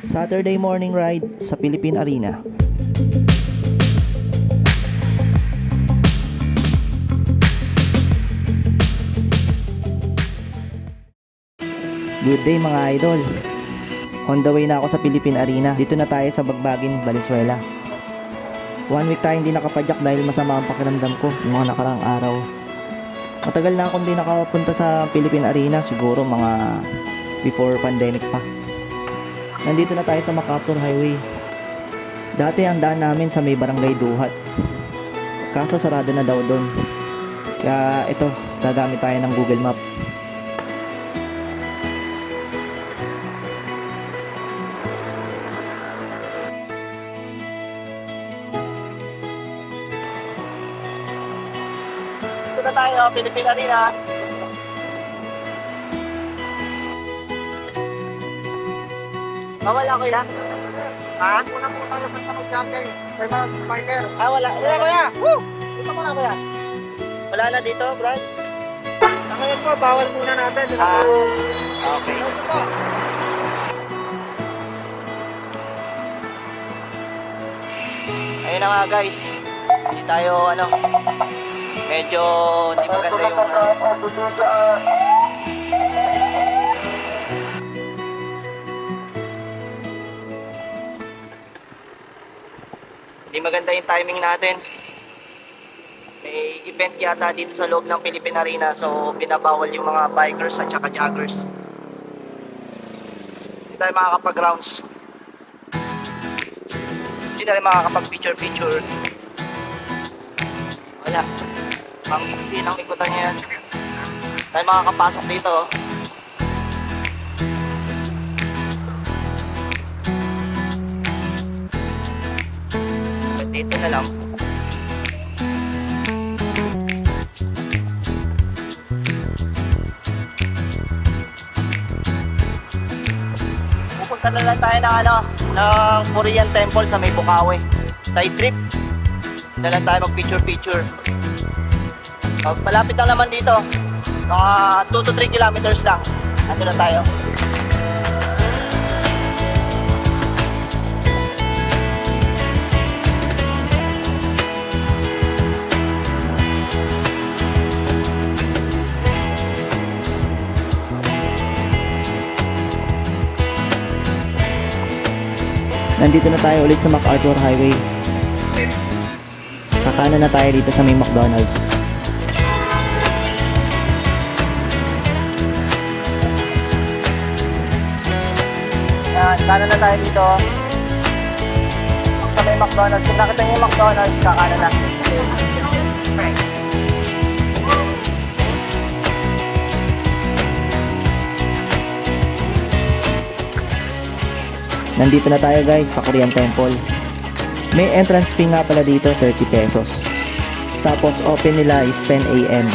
Saturday morning ride sa Philippine Arena. Good day mga idol. On the way na ako sa Philippine Arena. Dito na tayo sa Bagbagin, Valenzuela. 1 week tayo hindi nakapadyak dahil masama ang pakiramdam ko yung mga nakarang araw. Matagal na akong hindi nakapunta sa Philippine Arena, siguro mga before pandemic pa. Nandito na tayo sa MacArthur Highway. Dati ang daan namin sa may barangay Duhat. Kaso sarado na daw doon. Kaya ito, gagamit tayo ng Google Map. Dito na tayo, Philippine Arena. Wala ko yan. Ha? Una po tayo sa mag-jogging. May mga partner. Wala. Wala ko yan. Woo! Dito mo na ko yan. Wala na dito, Brad? Sa ngayon po, bawal muna natin. Okay. Dito po. Ayun na nga guys. Hindi tayo medyo hindi maganda yung hindi maganda yung timing natin. May event yata dito sa loob ng Philippine Arena, so binabawal yung mga bikers at saka joggers. Hindi tayo makakapag-rounds. Hindi na rin makakapag-picture. Wala. Ang iksi ng ikutan niya yan. Tayo makakapasok dito. Dito na lang. Pupunta na lang tayo ng Korean Temple sa may Bukawi. Side trip. Na lang tayo mag-picture. Malapit lang naman dito. Mga 2 to 3 kilometers lang. Ando na tayo. Nandito na tayo ulit sa MacArthur Highway. Kakanan na tayo dito sa may McDonald's. Yan, kanan na tayo dito. Sa may McDonald's. Kung nakita niyo yung McDonald's, kakanan na. Nandito na tayo guys sa Korean Temple. May entrance fee nga pala dito, 30 pesos. Tapos open nila is 10 AM.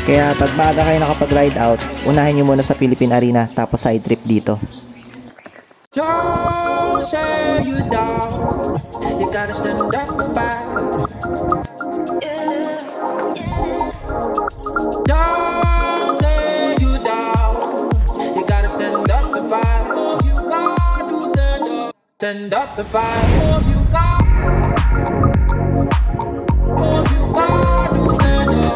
Kaya pag maaga kayo nakapag-ride out, unahin nyo muna sa Philippine Arena tapos side trip dito. Don't share you down. You gotta stand up and fight. Don't say you down. You gotta stand up and fight. You got to stand up. Stand up and fight. You got to stand up.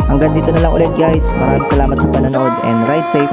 Hanggang dito na lang ulit guys. Maraming salamat sa panonood and ride safe.